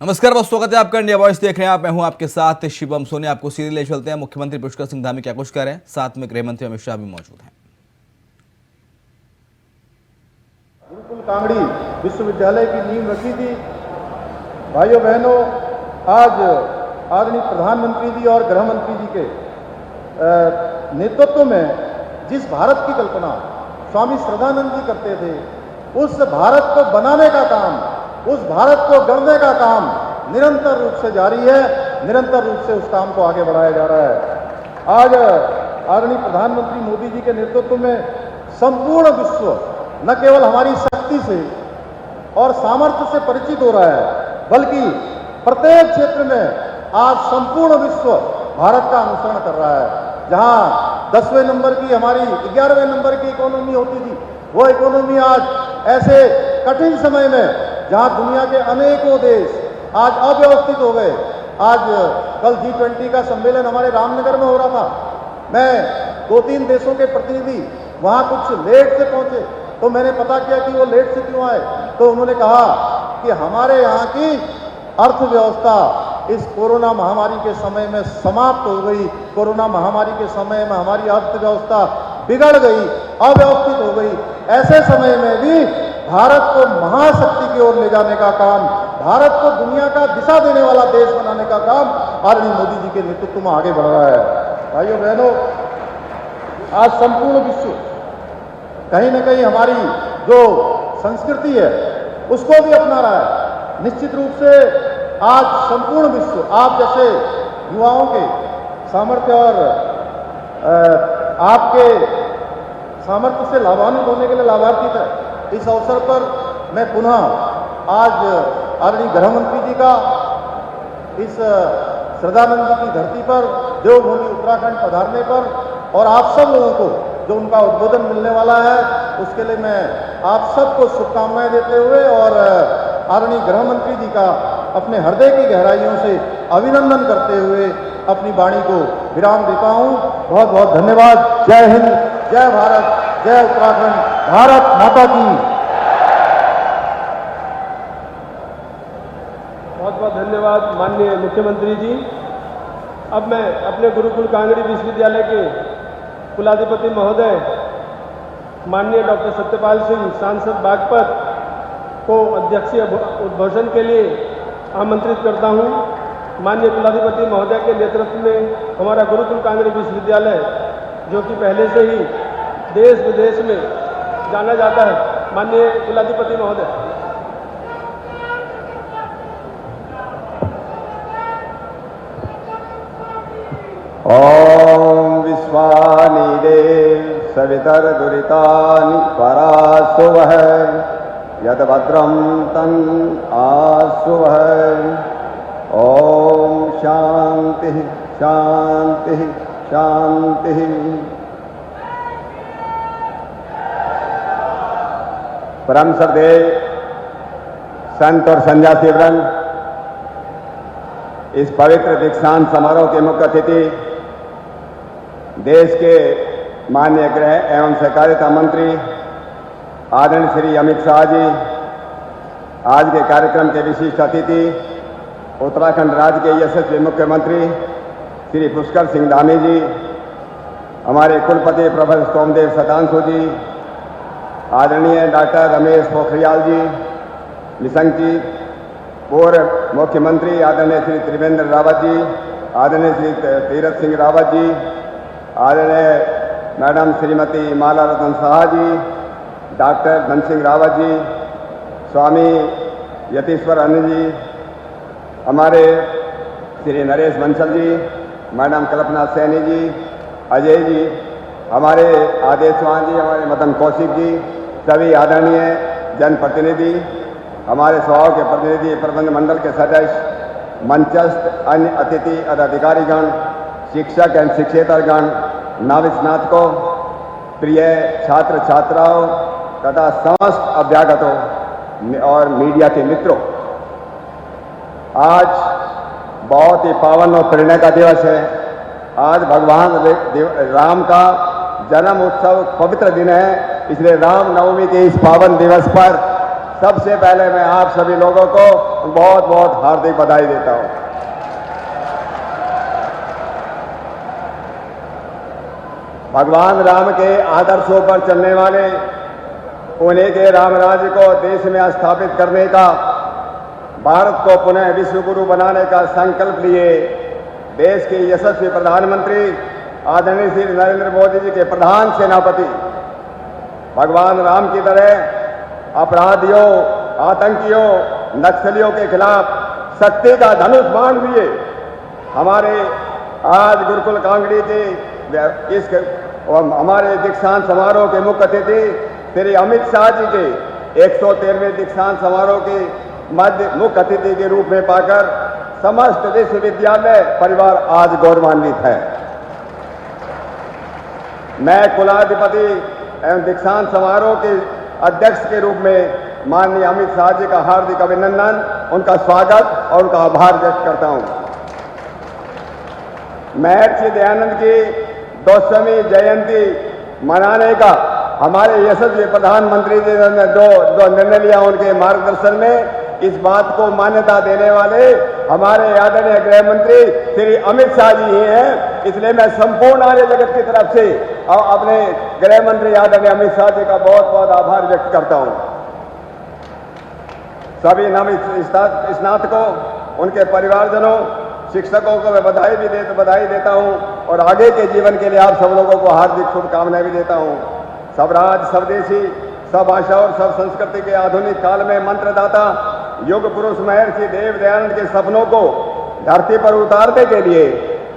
नमस्कार बहुत स्वागत है आपका इंडिया वॉइस देख रहे हैं आप। मैं हूं आपके साथ शिवम सोनी। आपको सीधे ले चलते हैं मुख्यमंत्री पुष्कर सिंह धामी क्या कुछ कह रहे हैं, साथ में गृह मंत्री अमित शाह भी मौजूद हैं। गुरुकुल कांगड़ी विश्वविद्यालय की नींव रखी थी। भाइयों बहनों, आज आदरणीय प्रधानमंत्री जी और गृह मंत्री जी के नेतृत्व में जिस भारत की कल्पना स्वामी श्रद्धानंद जी करते थे, उस भारत को बनाने का काम, उस भारत को गढ़ने का काम निरंतर रूप से जारी है। निरंतर रूप से उस काम को आगे बढ़ाया जा रहा है। आज आदरणीय प्रधानमंत्री मोदी जी के नेतृत्व में संपूर्ण विश्व न केवल हमारी शक्ति से और सामर्थ्य से परिचित हो रहा है, बल्कि प्रत्येक क्षेत्र में आज संपूर्ण विश्व भारत का अनुसरण कर रहा है। जहां 10वें नंबर की हमारी 11वें नंबर की इकोनॉमी होती थी, वो इकोनॉमी आज ऐसे कठिन समय में जहां दुनिया के अनेकों देश आज अव्यवस्थित हो गए। आज कल G20 का सम्मेलन हमारे रामनगर में हो रहा था। मैं 2-3 देशों के प्रतिनिधि वहां कुछ लेट से पहुंचे, तो मैंने पता किया कि वो लेट से क्यों आए। तो उन्होंने कहा कि हमारे यहाँ की अर्थव्यवस्था इस कोरोना महामारी के समय में समाप्त हो गई। कोरोना महामारी के समय में हमारी अर्थव्यवस्था बिगड़ गई, अव्यवस्थित हो गई। ऐसे समय में भी भारत को महाशक्ति की ओर ले जाने का काम, भारत को दुनिया का दिशा देने वाला देश बनाने का काम आदरणीय मोदी जी के नेतृत्व में आगे बढ़ रहा है। भाइयों बहनों, आज संपूर्ण विश्व कहीं न कहीं हमारी जो संस्कृति है उसको भी अपना रहा है। निश्चित रूप से आज संपूर्ण विश्व आप जैसे युवाओं के सामर्थ्य और आपके सामर्थ्य से लाभान्वित होने के लिए लाभान्वित है। इस अवसर पर मैं पुनः आज आदरणीय गृह मंत्री जी का इस श्रद्धानंद जी की धरती पर देवभूमि उत्तराखंड पधारने पर और आप सब लोगों को जो उनका उद्बोधन मिलने वाला है, उसके लिए मैं आप सबको शुभकामनाएं देते हुए और आदरणीय गृह मंत्री जी का अपने हृदय की गहराइयों से अभिनंदन करते हुए अपनी वाणी को विराम देता हूं। बहुत बहुत धन्यवाद। जय हिंद, जय भारत, जय उत्तराखंड, भारत माता की। बहुत बहुत धन्यवाद माननीय मुख्यमंत्री जी। अब मैं अपने गुरुकुल कांगड़ी विश्वविद्यालय के कुलाधिपति महोदय माननीय डॉक्टर सत्यपाल सिंह सांसद बागपत को अध्यक्षीय उद्घोषण के लिए आमंत्रित करता हूं। माननीय कुलाधिपति महोदय के नेतृत्व में हमारा गुरुकुल कांगड़ी विश्वविद्यालय, जो कि पहले से ही देश विदेश में जाना जाता है, माननीय कुलाधिपति महोदय। ओम विश्वानि देव सवितर्दुरितानि परासुवः यद भद्रं तं आसुवः। ओम शांति शांति शांति। परम श्रद्धेय संत और सन्यासी वृंद, इस पवित्र दीक्षांत समारोह के मुख्य अतिथि देश के माननीय गृह एवं सहकारिता मंत्री आदरणीय श्री अमित शाह जी, आज के कार्यक्रम के विशिष्ट अतिथि उत्तराखंड राज्य के यशस्वी मुख्यमंत्री श्री पुष्कर सिंह धामी जी, हमारे कुलपति प्रोफेसर सोमदेव शतांशु जी, आदरणीय डॉक्टर रमेश पोखरियाल जी निशंक जी, पूर्व मुख्यमंत्री आदरणीय श्री त्रिवेंद्र रावत जी, आदरणीय श्री तीरथ सिंह रावत जी, आदरणीय मैडम श्रीमती माला रतन शाह जी, डॉक्टर धन सिंह रावत जी, स्वामी यतीश्वर अन्य जी, हमारे श्री नरेश बंसल जी, मैडम कल्पना सैनी जी, अजय जी, हमारे आदेशवान जी, हमारे मदन कौशिक जी, सभी आदरणीय जनप्रतिनिधि, हमारे सभाओं के प्रतिनिधि, प्रबंध मंडल के सदस्य, मंचस्थ अन्य अतिथि अधिकारीगण, शिक्षक एवं शिक्षेतरगण, नवस्नातकों, प्रिय छात्र छात्राओं तथा समस्त अभ्यागतों और मीडिया के मित्रों, आज बहुत ही पावन और प्रेरणा का दिवस है। आज भगवान राम का जन्म उत्सव पवित्र दिन है, इसलिए राम नवमी के इस पावन दिवस पर सबसे पहले मैं आप सभी लोगों को बहुत बहुत हार्दिक बधाई देता हूं। भगवान राम के आदर्शों पर चलने वाले, उन्हीं के राम राज्य को देश में स्थापित करने का, भारत को पुनः विश्व गुरु बनाने का संकल्प लिए देश के यशस्वी प्रधानमंत्री आदरणीय श्री नरेंद्र मोदी जी के प्रधान सेनापति भगवान राम की तरह अपराधियों, आतंकियों, नक्सलियों के खिलाफ शक्ति का धनुष बाण लिए हमारे आज गुरुकुल कांगड़ी के इस हमारे दीक्षांत समारोह के मुख्य अतिथि श्री अमित शाह जी के 113वें दीक्षांत समारोह के मुख्य अतिथि के रूप में पाकर समस्त विश्वविद्यालय परिवार आज गौरवान्वित है। मैं कुलाधिपति एवं दीक्षांत समारोह के अध्यक्ष के रूप में माननीय अमित शाह जी का हार्दिक अभिनंदन, उनका स्वागत और उनका आभार व्यक्त करता हूं। महर्षि दयानंद की 200वीं जयंती मनाने का हमारे यशस्वी प्रधानमंत्री जी ने जो निर्णय लिया, उनके मार्गदर्शन में इस बात को मान्यता देने वाले हमारे आदरणीय गृह मंत्री श्री अमित शाह जी ही हैं। इसलिए मैं संपूर्ण आर्य जगत की तरफ से और अपने गृह मंत्री आदरणीय अमित शाह जी का बहुत बहुत आभार व्यक्त करता हूं। सभी नव स्नातकों, उनके परिवारजनों, शिक्षकों को मैं बधाई देता हूं और आगे के जीवन के लिए आप सब लोगों को हार्दिक शुभकामनाएं भी देता हूं। सब राज, सब देशी, सब भाषा और सब संस्कृति के आधुनिक काल में मंत्रदाता युग पुरुष महर्षि देव दयानंद के सपनों को धरती पर उतारने के लिए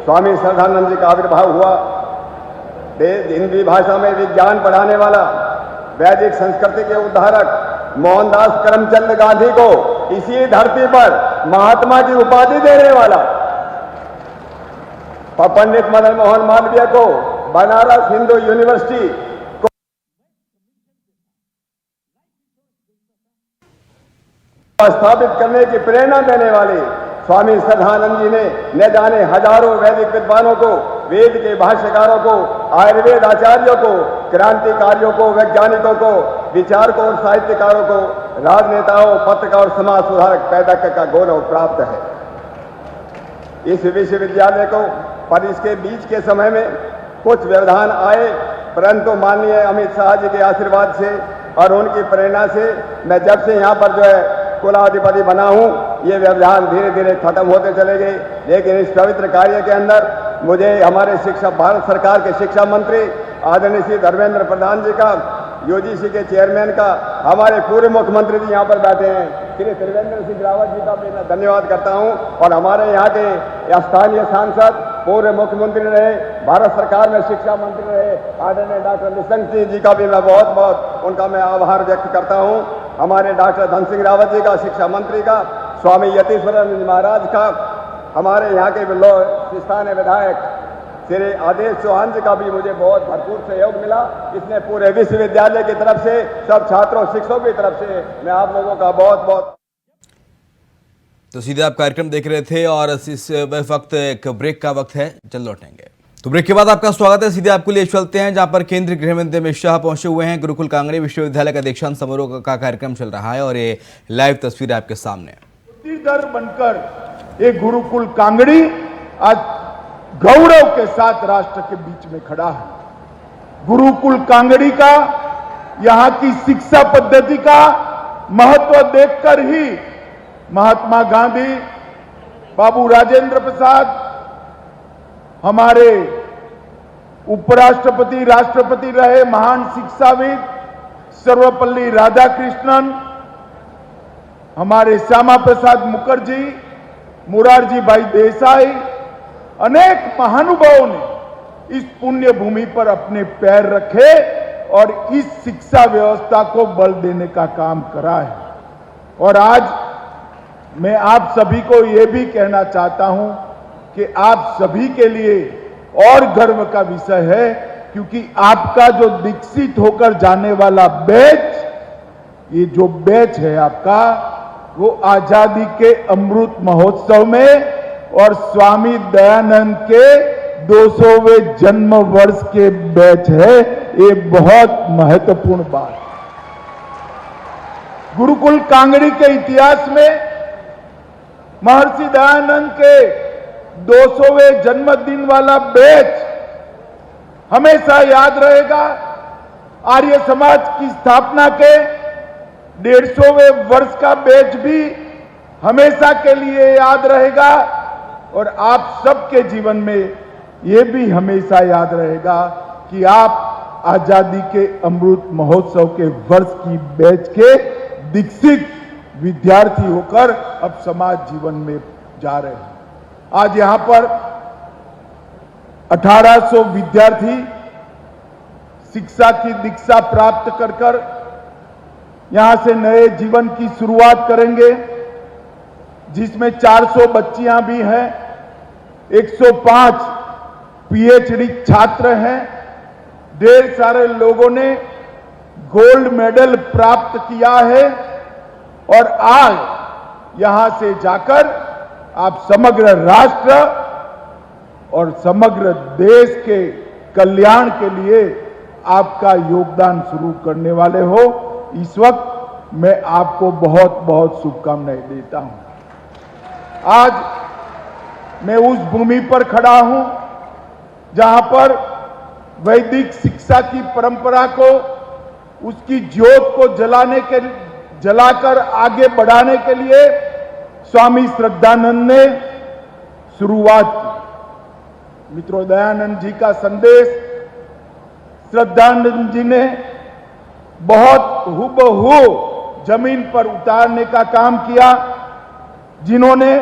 स्वामी श्रद्धानंद जी का आविर्भाव हुआ। हिंदी भाषा में विज्ञान पढ़ाने वाला, वैदिक संस्कृति के उद्धारक मोहनदास करमचंद गांधी को इसी धरती पर महात्मा की उपाधि देने वाला, पंडित मदन मोहन मालवीय को बनारस हिंदू यूनिवर्सिटी स्थापित करने की प्रेरणा देने वाले स्वामी श्रद्धानंद जी ने न जाने हजारों वैदिक विद्वानों को, वेद के भाष्यकारों को, आयुर्वेद आचार्यों को, क्रांतिकारियों को, वैज्ञानिकों को, विचारकों और साहित्यकारों को, राजनेताओं, पत्रकार और समाज सुधारक पैदा का गौरव प्राप्त है। इस विश्वविद्यालय को पर इसके बीच के समय में कुछ व्यवधान आए, परंतु माननीय अमित शाह जी के आशीर्वाद से और उनकी प्रेरणा से मैं जब से यहाँ पर जो है कुलाधिपति बना हूं, ये व्यवधान धीरे धीरे खत्म होते चले गए। लेकिन इस पवित्र कार्य के अंदर मुझे हमारे भारत सरकार के शिक्षा मंत्री आदरणीय श्री धर्मेंद्र प्रधान जी का, यूजीसी के चेयरमैन का, हमारे पूर्व मुख्यमंत्री जी यहाँ पर बैठे हैं श्री त्रिवेंद्र सिंह रावत जी का भी मैं धन्यवाद करता हूँ, और हमारे यहाँ के स्थानीय सांसद, पूर्व मुख्यमंत्री रहे, भारत सरकार में शिक्षा मंत्री रहे आदरणीय डॉक्टर निशंक जी का भी मैं बहुत बहुत उनका मैं आभार व्यक्त करता हूँ। हमारे डॉक्टर धन सिंह रावत जी का, शिक्षा मंत्री का, स्वामी यतीश्वरानंद महाराज का, हमारे यहाँ के स्थानीय विधायक श्री आदेश चौहान जी का भी मुझे बहुत भरपूर सहयोग मिला। इसने पूरे विश्वविद्यालय की तरफ से, सब छात्रों, शिक्षकों की तरफ से मैं आप लोगों का बहुत बहुत। तो सीधे आप कार्यक्रम देख रहे थे और इस वक्त एक ब्रेक का वक्त है, जल्द लौटेंगे। तो ब्रेक के बाद आपका स्वागत है। सीधे आपको लिए चलते हैं जहां पर केंद्रीय गृह मंत्री अमित शाह पहुंचे हुए हैं। गुरुकुल कांगड़ी विश्वविद्यालय का दीक्षांत समारोह का कार्यक्रम चल रहा है और ये लाइव तस्वीर आपके सामने। दर बनकर ये गुरुकुल कांगड़ी आज गौरव के साथ राष्ट्र के बीच में खड़ा है। गुरुकुल कांगड़ी का, यहाँ की शिक्षा पद्धति का महत्व देखकर ही महात्मा गांधी, बाबू राजेंद्र प्रसाद, हमारे उपराष्ट्रपति, राष्ट्रपति रहे महान शिक्षाविद सर्वपल्ली राधाकृष्णन, हमारे श्यामा प्रसाद मुखर्जी, मुरारजी भाई देसाई, अनेक महानुभावों ने इस पुण्य भूमि पर अपने पैर रखे और इस शिक्षा व्यवस्था को बल देने का काम करा है। और आज मैं आप सभी को यह भी कहना चाहता हूं कि आप सभी के लिए और गर्व का विषय है, क्योंकि आपका जो विकसित होकर जाने वाला बैच, ये जो बैच है आपका, वो आजादी के अमृत महोत्सव में और स्वामी दयानंद के 200वें जन्म वर्ष के बैच है। ये बहुत महत्वपूर्ण बात। गुरुकुल कांगड़ी के इतिहास में महर्षि दयानंद के 200वें जन्मदिन वाला बैच हमेशा याद रहेगा। आर्य समाज की स्थापना के 150वें वर्ष का बैच भी हमेशा के लिए याद रहेगा और आप सबके जीवन में यह भी हमेशा याद रहेगा कि आप आजादी के अमृत महोत्सव के वर्ष की बैच के दीक्षित विद्यार्थी होकर अब समाज जीवन में जा रहे हैं। आज यहां पर 1800 विद्यार्थी शिक्षा की दीक्षा प्राप्त कर यहां से नए जीवन की शुरुआत करेंगे, जिसमें 400 बच्चियां भी हैं, 105 पीएचडी छात्र हैं, ढेर सारे लोगों ने गोल्ड मेडल प्राप्त किया है और आज यहां से जाकर आप समग्र राष्ट्र और समग्र देश के कल्याण के लिए आपका योगदान शुरू करने वाले हो। इस वक्त मैं आपको बहुत बहुत शुभकामनाएं देता हूं। आज मैं उस भूमि पर खड़ा हूं जहां पर वैदिक शिक्षा की परंपरा को, उसकी ज्योत को जलाकर आगे बढ़ाने के लिए स्वामी श्रद्धानंद ने शुरुआत की। मित्रों, दयानंद जी का संदेश श्रद्धानंद जी ने बहुत हुबहू जमीन पर उतारने का काम किया, जिन्होंने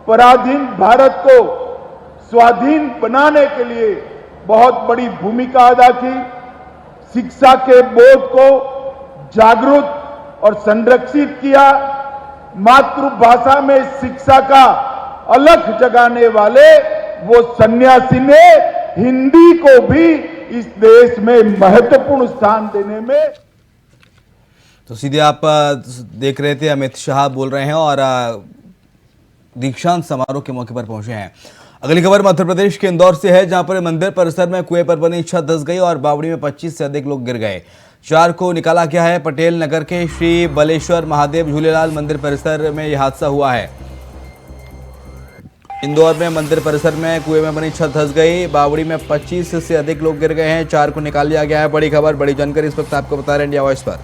पराधीन भारत को स्वाधीन बनाने के लिए बहुत बड़ी भूमिका अदा की। शिक्षा के बोध को जागरूक और संरक्षित किया। मातृभाषा में शिक्षा का अलख जगाने वाले वो सन्यासी ने हिंदी को भी इस देश में महत्वपूर्ण स्थान देने में। तो सीधे आप देख रहे थे अमित शाह बोल रहे हैं और दीक्षांत समारोह के मौके पर पहुंचे हैं। अगली खबर मध्य प्रदेश के इंदौर से है, जहां पर मंदिर परिसर में कुएं पर बनी छत धंस गई और बावड़ी में 25 से अधिक लोग गिर गए। 4 को निकाला गया है। पटेल नगर के श्री बलेश्वर महादेव झूलेलाल मंदिर परिसर में यह हादसा हुआ है। इंदौर में मंदिर परिसर में कुएं में बनी छत धंस गई। बावड़ी में 25 से अधिक लोग गिर गए हैं। 4 को निकाल लिया गया है। बड़ी खबर, बड़ी जानकारी इस वक्त आपको बता रहे हैं इंडिया वॉइस पर।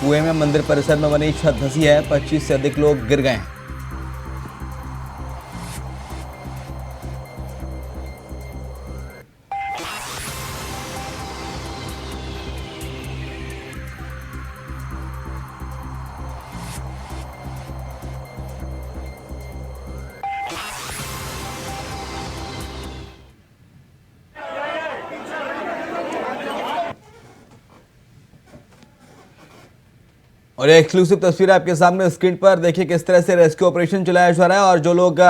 कुएं में मंदिर परिसर में बनी छत धंसी है। 25 से अधिक लोग गिर गए हैं। और ये एक्सक्लूसिव तस्वीर आपके सामने स्क्रीन पर देखिए किस तरह से रेस्क्यू ऑपरेशन चलाया जा रहा है और जो लोग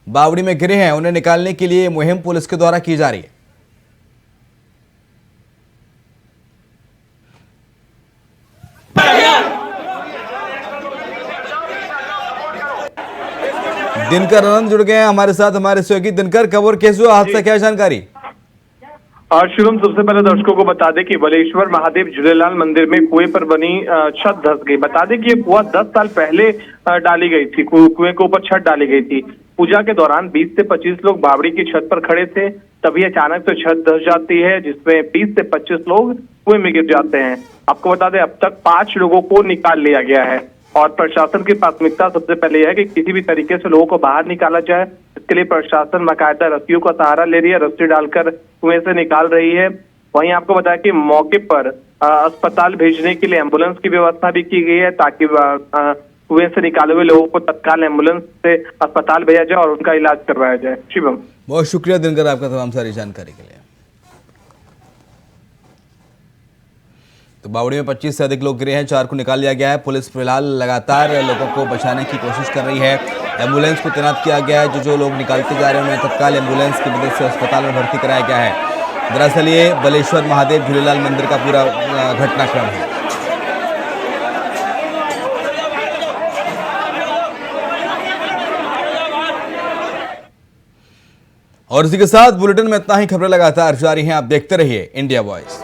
बावड़ी में गिरे हैं उन्हें निकालने के लिए मुहिम पुलिस के द्वारा की जा रही है। दिनकर आनंद जुड़ गए हैं हमारे साथ, हमारे सहयोगी दिनकर। खबर कैसे हुआ हादसा, क्या जानकारी? शुभम, सबसे पहले दर्शकों को बता दें कि बलेश्वर महादेव झूलेलाल मंदिर में कुएं पर बनी छत धंस गई। बता दें कि ये कुआं 10 साल पहले डाली गई थी। कुएं के ऊपर छत डाली गई थी। पूजा के दौरान 20 से 25 लोग बावड़ी की छत पर खड़े थे, तभी अचानक से छत धंस जाती है, जिसमें 20 से 25 लोग कुएं में गिर जाते हैं। आपको बता दें अब तक 5 लोगों को निकाल लिया गया है और प्रशासन की प्राथमिकता सबसे पहले यह है कि किसी भी तरीके से लोगों को बाहर निकाला जाए। इसके लिए प्रशासन बाकायदा रस्सियों का सहारा ले रही है, रस्सी डालकर कुएं से निकाल रही है। वहीं आपको बताया कि मौके पर अस्पताल भेजने के लिए एम्बुलेंस की व्यवस्था भी की गई है, ताकि कुएं से निकाले हुए लोगों को तत्काल एम्बुलेंस से अस्पताल भेजा जाए और उनका इलाज करवाया जाए। शिवम, बहुत शुक्रिया दिनकर आपका तमाम सारी जानकारी के लिए। तो बावड़ी में 25 से अधिक लोग गिरे हैं। 4 को निकाल लिया गया है। पुलिस फिलहाल लगातार लोगों को बचाने की कोशिश कर रही है। एम्बुलेंस को तैनात किया गया है। जो लोग निकालते जा रहे हैं उन्हें तत्काल एम्बुलेंस की मदद से अस्पताल में भर्ती कराया गया है। दरअसल ये बलेश्वर महादेव झूलेलाल मंदिर का पूरा घटनाक्रम है। और इसी के साथ बुलेटिन में इतना ही। खबरें लगातार जारी हैं, आप देखते रहिए इंडिया वॉइस।